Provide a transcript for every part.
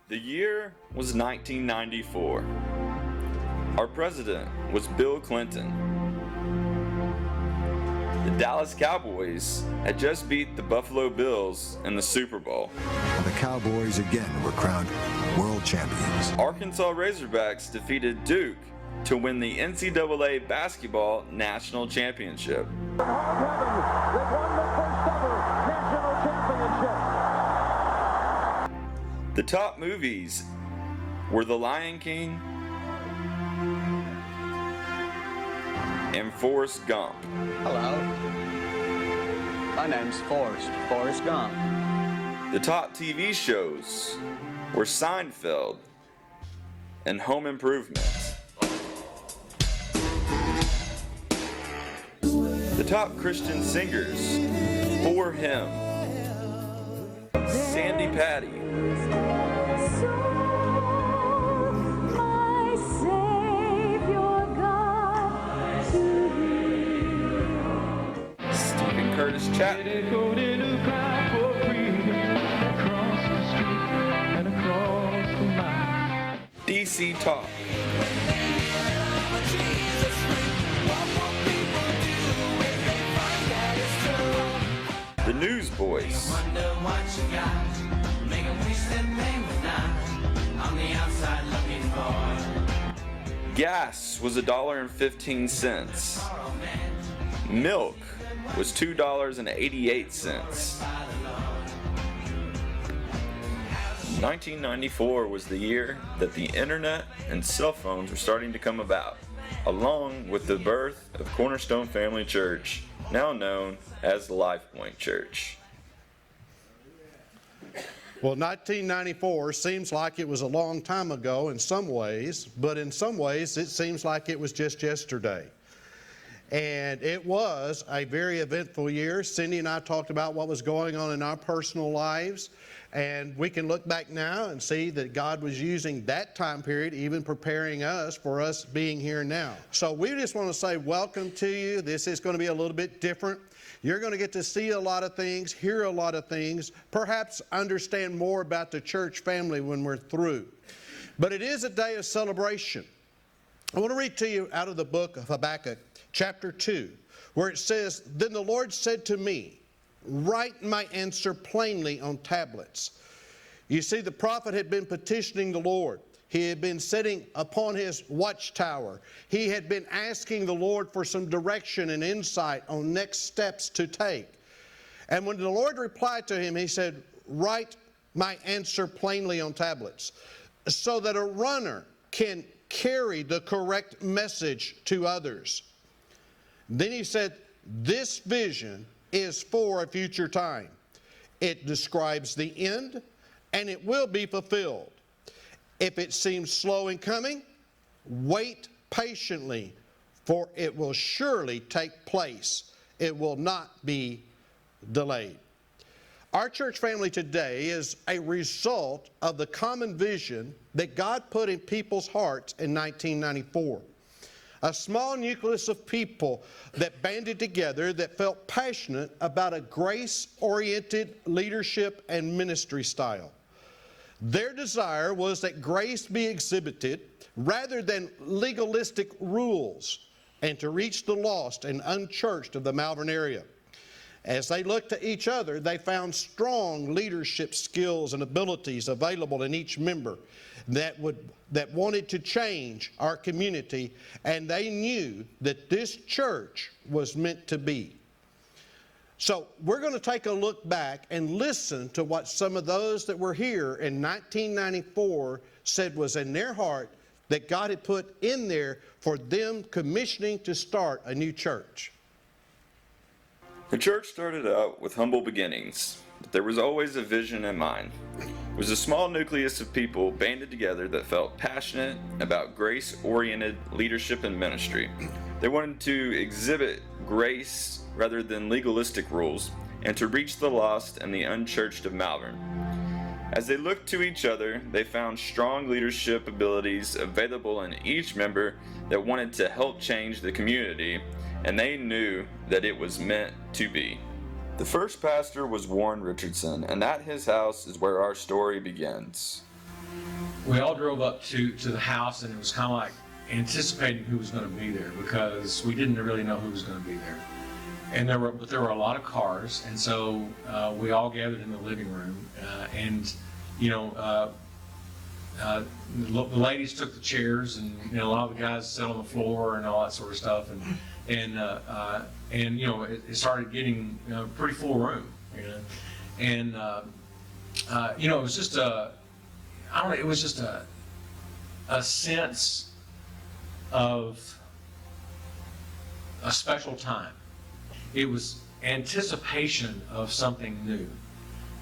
The year was 1994. Our president was Bill Clinton. The Dallas Cowboys had just beat the Buffalo Bills in the Super Bowl. And the Cowboys again were crowned world champions. Arkansas Razorbacks defeated Duke to win the NCAA Basketball National Championship. They've won the first ever national championship. The top movies were The Lion King and Forrest Gump. Hello. My name's Forrest Gump. The top TV shows were Seinfeld and Home Improvement. The top Christian singers for him: Sandy Patty, Stephen Curtis Chapman, DC Talk, The Newsboys, gas was $1.15. Milk was $2.88. 1994 was the year that the internet and cell phones were starting to come about, along with the birth of Cornerstone Family Church, now known as Lifepoint Church. Well, 1994 seems like it was a long time ago in some ways, but in some ways it seems like it was just yesterday. And it was a very eventful year. Cindy and I talked about what was going on in our personal lives, and we can look back now and see that God was using that time period, even preparing us for us being here now. So we just want to say welcome to you. This is going to be a little bit different. You're going to get to see a lot of things, hear a lot of things, perhaps understand more about the church family when we're through. But it is a day of celebration. I want to read to you out of the book of Habakkuk, chapter 2, where it says, "Then the Lord said to me, write my answer plainly on tablets." You see, the prophet had been petitioning the Lord. He had been sitting upon his watchtower. He had been asking the Lord for some direction and insight on next steps to take. And when the Lord replied to him, he said, write my answer plainly on tablets, so that a runner can carry the correct message to others. Then he said, this vision is for a future time. It describes the end, and it will be fulfilled. If it seems slow in coming, wait patiently, for it will surely take place. It will not be delayed. Our church family today is a result of the common vision that God put in people's hearts in 1994. A small nucleus of people that banded together that felt passionate about a grace-oriented leadership and ministry style. Their desire was that grace be exhibited rather than legalistic rules, and to reach the lost and unchurched of the Malvern area. As they looked to each other, they found strong leadership skills and abilities available in each member that wanted to change our community, and they knew that this church was meant to be. So we're going to take a look back and listen to what some of those that were here in 1994 said was in their heart that God had put in there for them commissioning to start a new church. The church started out with humble beginnings, but there was always a vision in mind. It was a small nucleus of people banded together that felt passionate about grace-oriented leadership and ministry. They wanted to exhibit grace rather than legalistic rules, and to reach the lost and the unchurched of Malvern. As they looked to each other, they found strong leadership abilities available in each member that wanted to help change the community, and they knew that it was meant to be. The first pastor was Warren Richardson, and at his house is where our story begins. we all drove up to the house, and it was kind of like anticipating who was going to be there, because we didn't really know who was going to be there. And there were a lot of cars, and so we all gathered in the living room, and the ladies took the chairs, and a lot of the guys sat on the floor and all that sort of stuff, and it started getting a pretty full room, and it was just it was just a sense of a special time. It was anticipation of something new,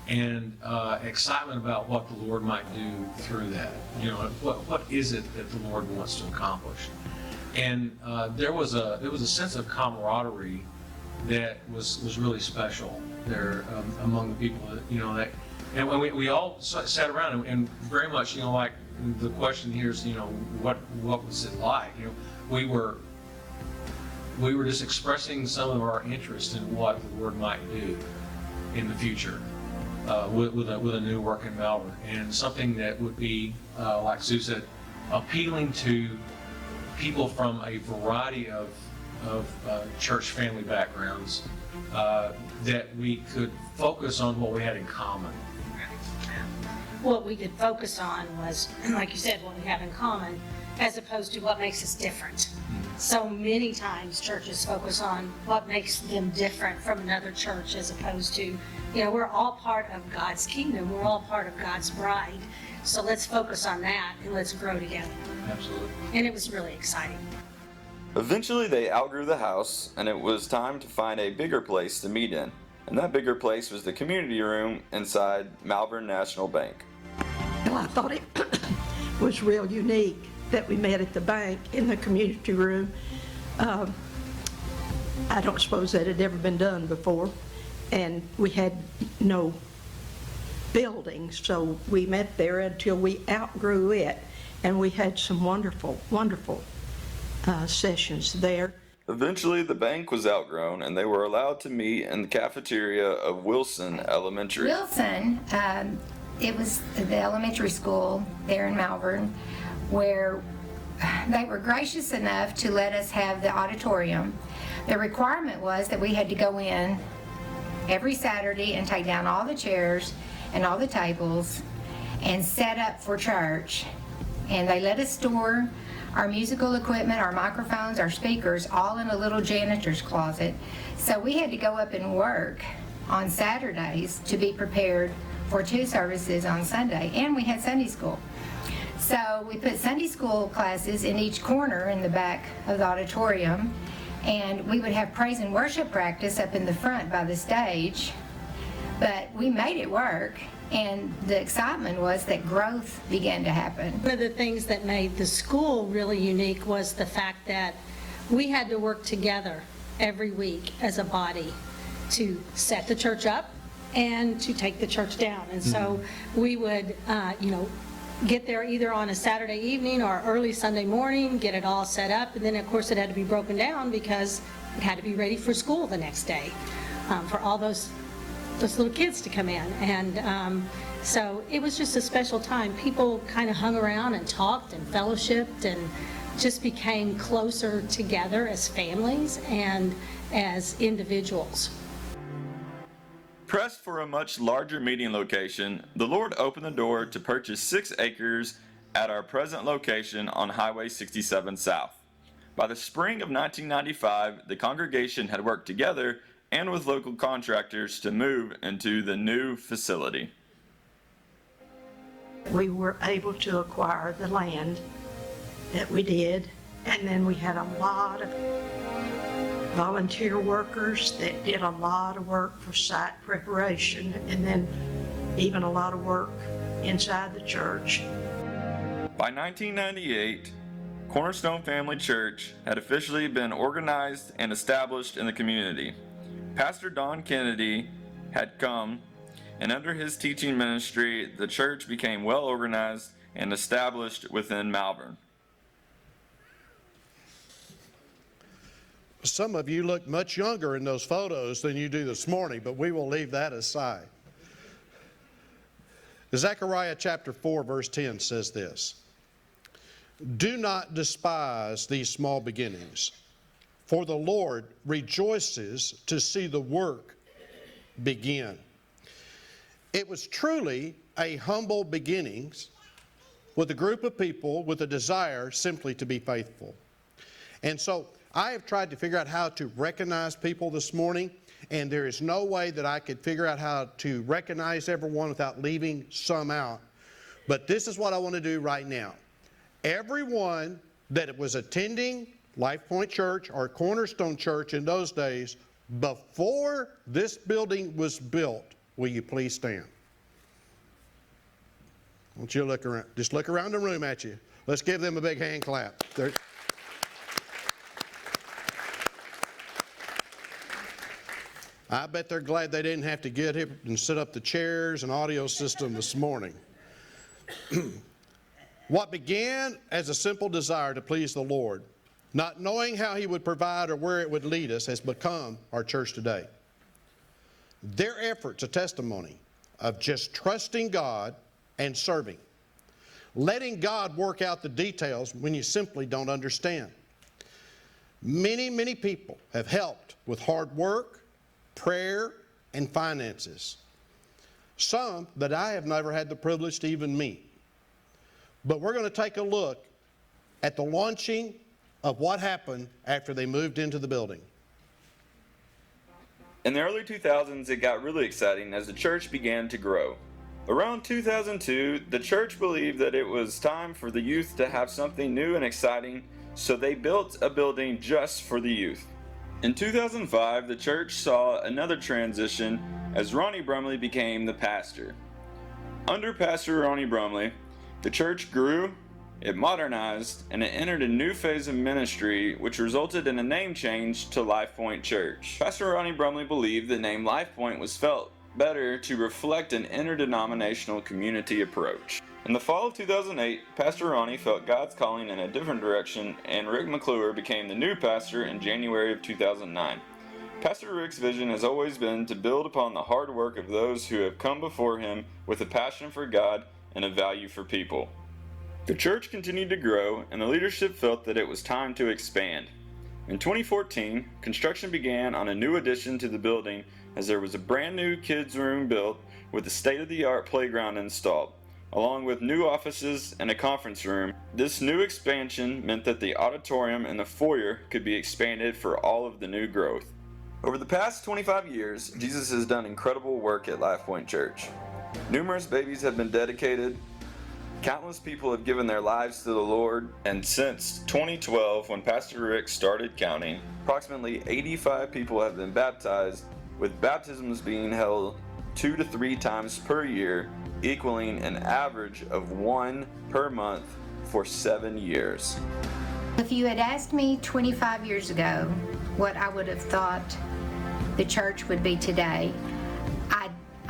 and excitement about what the Lord might do through that. What is it that the Lord wants to accomplish? And there was a sense of camaraderie that was really special there among the people that and when we all sat around, and very much like the question here is what was it like? We were just expressing some of our interest in what the Lord might do in the future with a new work in Malvern, and something that would be, like Sue said, appealing to people from a variety of church family backgrounds, that we could focus on what we had in common. What we could focus on was, like you said, what we have in common, as opposed to what makes us different. So many times churches focus on what makes them different from another church, as opposed to, we're all part of God's kingdom. We're all part of God's bride. So let's focus on that and let's grow together. Absolutely. And it was really exciting. Eventually they outgrew the house, and it was time to find a bigger place to meet in. And that bigger place was the community room inside Malvern National Bank. Well, I thought it was real unique that we met at the bank in the community room. I don't suppose that had ever been done before, and we had no buildings, so we met there until we outgrew it, and we had some wonderful, wonderful sessions there. Eventually the bank was outgrown, and they were allowed to meet in the cafeteria of Wilson Elementary. Wilson, it was the elementary school there in Malvern, where they were gracious enough to let us have the auditorium. The requirement was that we had to go in every Saturday and take down all the chairs and all the tables and set up for church. And they let us store our musical equipment, our microphones, our speakers, all in a little janitor's closet. So we had to go up and work on Saturdays to be prepared for 2 services on Sunday, and we had Sunday school. So we put Sunday school classes in each corner in the back of the auditorium, and we would have praise and worship practice up in the front by the stage. But we made it work, and the excitement was that growth began to happen. One of the things that made the school really unique was the fact that we had to work together every week as a body to set the church up and to take the church down. And so we would, get there either on a Saturday evening or early Sunday morning, get it all set up, and then of course it had to be broken down because it had to be ready for school the next day for all those little kids to come in. And so it was just a special time. People kind of hung around and talked and fellowshipped and just became closer together as families and as individuals. Pressed for a much larger meeting location, the Lord opened the door to purchase 6 acres at our present location on Highway 67 South. By the spring of 1995, the congregation had worked together and with local contractors to move into the new facility. We were able to acquire the land that we did, and then we had a lot of volunteer workers that did a lot of work for site preparation, and then even a lot of work inside the church. By 1998, Cornerstone Family Church had officially been organized and established in the community. Pastor Don Kennedy had come, and under his teaching ministry, the church became well organized and established within Malvern. Some of you look much younger in those photos than you do this morning, but we will leave that aside. Zechariah chapter 4, verse 10 says this: "Do not despise these small beginnings, for the Lord rejoices to see the work begin." It was truly a humble beginnings with a group of people with a desire simply to be faithful. And so I have tried to figure out how to recognize people this morning, and there is no way that I could figure out how to recognize everyone without leaving some out. But this is what I want to do right now. Everyone that was attending Lifepoint Church or Cornerstone Church in those days before this building was built, will you please stand? I want you to look around. Just look around the room at you. Let's give them a big hand clap. I bet they're glad they didn't have to get here and set up the chairs and audio system this morning. What began as a simple desire to please the Lord, not knowing how He would provide or where it would lead us, has become our church today. Their efforts a testimony of just trusting God and serving, letting God work out the details when you simply don't understand. Many, many people have helped with hard work, prayer, and finances. Some that I have never had the privilege to even meet. But we're going to take a look at the launching of what happened after they moved into the building. In the early 2000s, it got really exciting as the church began to grow. Around 2002, the church believed that it was time for the youth to have something new and exciting, so they built a building just for the youth. In 2005, the church saw another transition as Ronnie Brumley became the pastor. Under Pastor Ronnie Brumley, the church grew, it modernized, and it entered a new phase of ministry, which resulted in a name change to Lifepoint Church. Pastor Ronnie Brumley believed the name Lifepoint was felt better to reflect an interdenominational community approach. In the fall of 2008, Pastor Ronnie felt God's calling in a different direction, and Rick McClure became the new pastor in January of 2009. Pastor Rick's vision has always been to build upon the hard work of those who have come before him with a passion for God and a value for people. The church continued to grow, and the leadership felt that it was time to expand. In 2014, construction began on a new addition to the building as there was a brand new kids' room built with a state-of-the-art playground installed, along with new offices and a conference room. This new expansion meant that the auditorium and the foyer could be expanded for all of the new growth. Over the past 25 years, Jesus has done incredible work at Lifepoint Church. Numerous babies have been dedicated, countless people have given their lives to the Lord, and since 2012, when Pastor Rick started counting, approximately 85 people have been baptized, with baptisms being held 2 to 3 times per year, equaling an average of 1 per month for 7 years. If you had asked me 25 years ago what I would have thought the church would be today,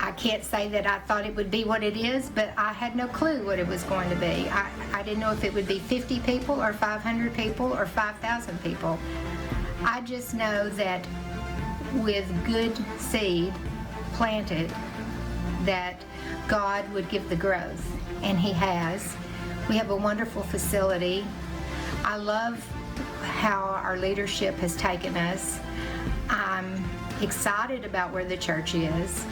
I can't say that I thought it would be what it is, but I had no clue what it was going to be. I didn't know if it would be 50 people or 500 people or 5,000 people. I just know that with good seed planted, that God would give the growth, and He has. We have a wonderful facility. I love how our leadership has taken us. I'm excited about where the church is.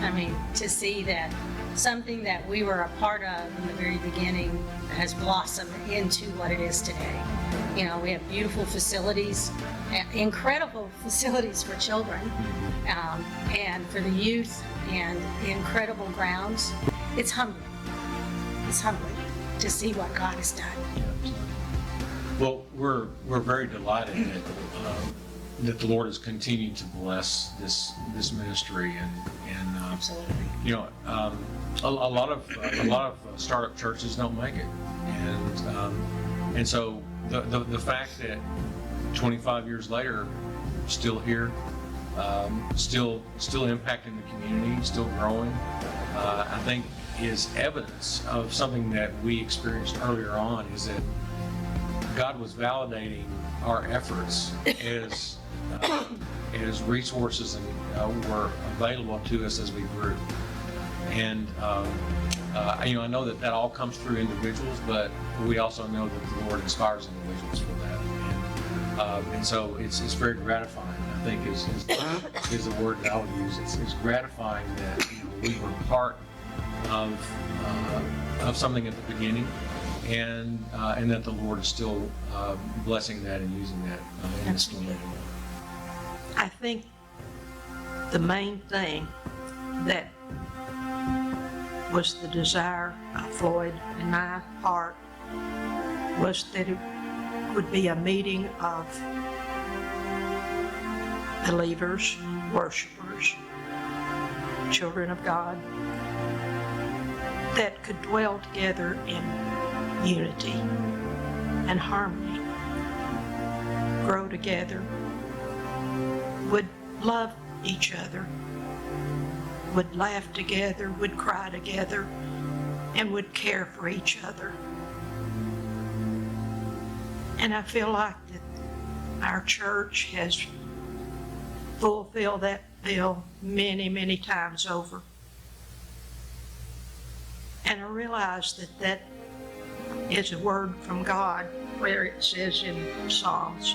I mean, to see that something that we were a part of in the very beginning has blossomed into what it is today. You know, we have beautiful facilities, incredible facilities for children, and for the youth, and incredible grounds. It's humbling. It's humbling to see what God has done. Well, we're very delighted that the Lord has continued to bless this ministry, and Absolutely. you know, a lot of startup churches don't make it, and so the fact that 25 years later, still here, still impacting the community, still growing, I think is evidence of something that we experienced earlier on, is that God was validating our efforts as resources and were available to us as we grew. I know that all comes through individuals, but we also know that the Lord inspires individuals for that. And so it's very gratifying, I think is the word that I would use. It's gratifying that we were part of something at the beginning, and that the Lord is still blessing that and using that in this story. I think the main thing that was the desire of Floyd and my heart was that it would be a meeting of believers, worshipers, children of God that could dwell together in unity and harmony, grow together, would love each other, would laugh together, would cry together, and would care for each other. And I feel like that our church has fulfilled that bill many, many times over. And I realize that that is a word from God, where it says in Psalms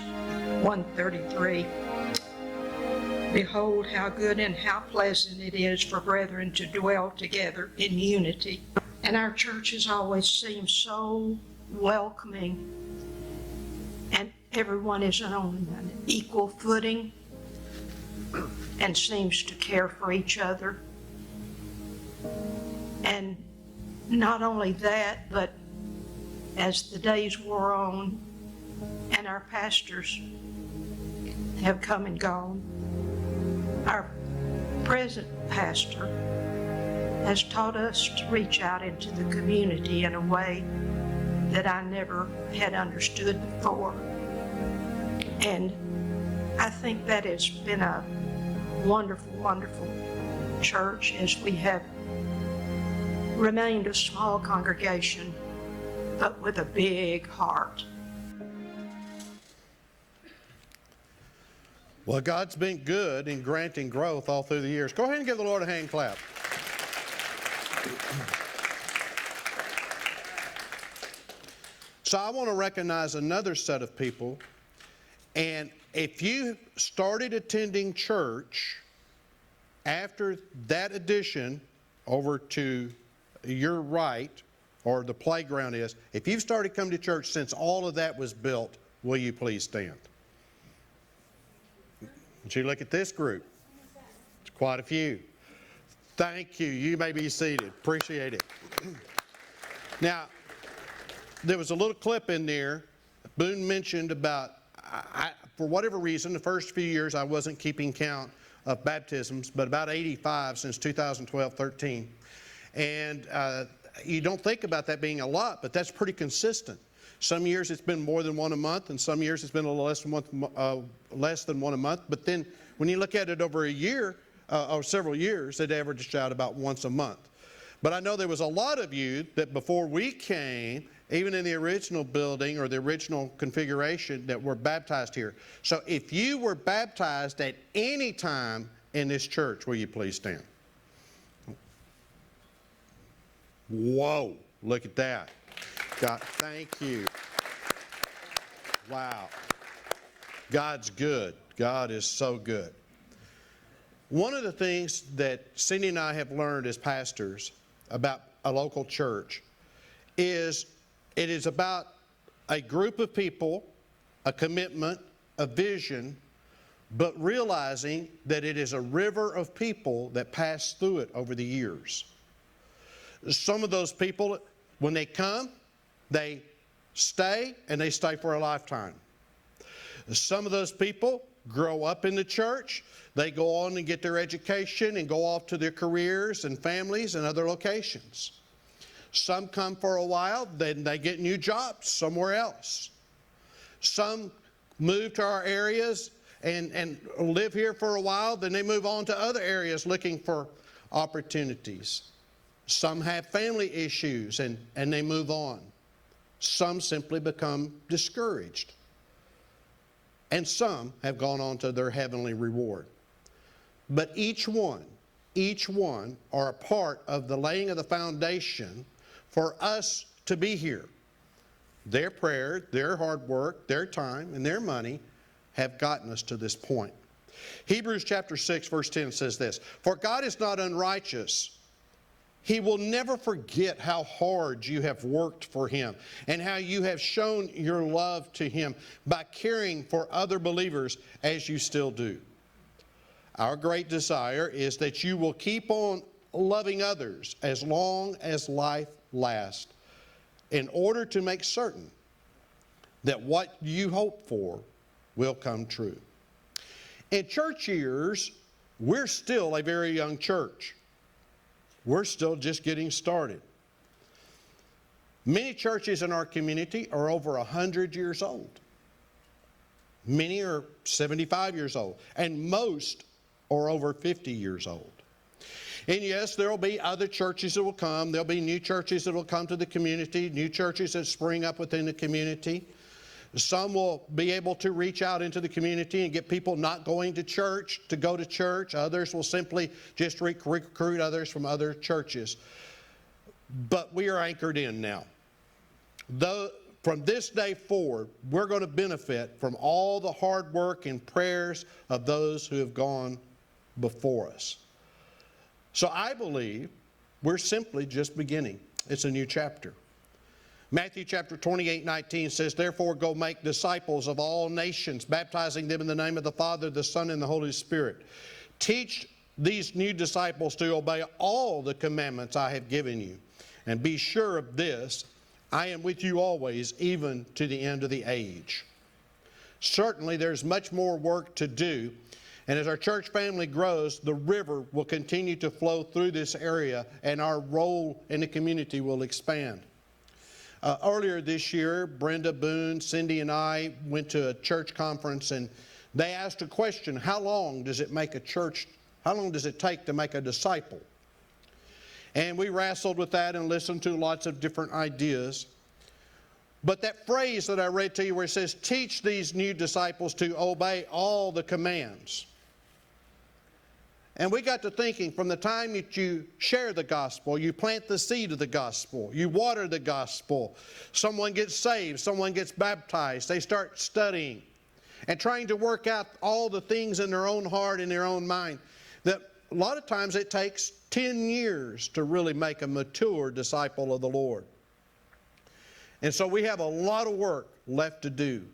133, "Behold, how good and how pleasant it is for brethren to dwell together in unity." And our church has always seemed so welcoming, and everyone is on an equal footing and seems to care for each other. And not only that, but as the days wore on and our pastors have come and gone, our present pastor has taught us to reach out into the community in a way that I never had understood before. And I think that has been a wonderful, wonderful church as we have remained a small congregation, but with a big heart. Well, God's been good in granting growth all through the years. Go ahead and give the Lord a hand clap. So I want to recognize another set of people. And if you started attending church after that addition over to your right, or the playground is, if you've started coming to church since all of that was built, will you please stand? Would you look at this group? It's quite a few. Thank you. You may be seated. Appreciate it. Now, there was a little clip in there. Boone mentioned about, for whatever reason, the first few years I wasn't keeping count of baptisms, but about 85 since 2012-13. And you don't think about that being a lot, but that's pretty consistent. Some years it's been more than one a month, and some years it's been a little less than one a month. But then when you look at it over a year, or several years, it averaged out about once a month. But I know there was a lot of you that before we came, even in the original building or the original configuration, that were baptized here. So if you were baptized at any time in this church, will you please stand? Whoa, look at that. God, thank you. Wow. God's good. God is so good. One of the things that Cindy and I have learned as pastors about a local church is it is about a group of people, a commitment, a vision, but realizing that it is a river of people that pass through it over the years. Some of those people, when they come, they stay, and they stay for a lifetime. Some of those people grow up in the church. They go on and get their education and go off to their careers and families and other locations. Some come for a while, then they get new jobs somewhere else. Some move to our areas and live here for a while, then they move on to other areas looking for opportunities. Some have family issues and they move on. Some simply become discouraged. And some have gone on to their heavenly reward. But each one each one are a part of the laying of the foundation for us to be here. Their prayer, their hard work, their time, and their money have gotten us to this point. Hebrews chapter 6, verse 10 says this, "For God is not unrighteous. He will never forget how hard you have worked for Him and how you have shown your love to Him by caring for other believers as you still do." Our great desire is that you will keep on loving others as long as life lasts in order to make certain that what you hope for will come true. In church years, we're still a very young church. We're still just getting started. Many churches in our community are over 100 years old. Many are 75 years old, and most are over 50 years old. And yes, there will be other churches that will come. There'll be new churches that will come to the community, new churches that spring up within the community. Some will be able to reach out into the community and get people not going to church to go to church. Others will simply just recruit others from other churches. But we are anchored in now. From this day forward, we're going to benefit from all the hard work and prayers of those who have gone before us. So I believe we're simply just beginning. It's a new chapter. Matthew chapter 28:19 says, "Therefore go make disciples of all nations, baptizing them in the name of the Father, the Son, and the Holy Spirit. Teach these new disciples to obey all the commandments I have given you. And be sure of this, I am with you always, even to the end of the age." Certainly there's much more work to do. And as our church family grows, the river will continue to flow through this area, and our role in the community will expand. Earlier this year, Brenda Boone, Cindy, and I went to a church conference, and they asked a question: how long does it take to make a disciple? And we wrestled with that and listened to lots of different ideas. But that phrase that I read to you where it says, "Teach these new disciples to obey all the commands." And we got to thinking, from the time that you share the gospel, you plant the seed of the gospel, you water the gospel, someone gets saved, someone gets baptized, they start studying and trying to work out all the things in their own heart and their own mind, that a lot of times it takes 10 years to really make a mature disciple of the Lord. And so we have a lot of work left to do.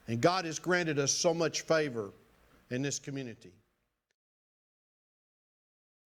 And God has granted us so much favor in this community.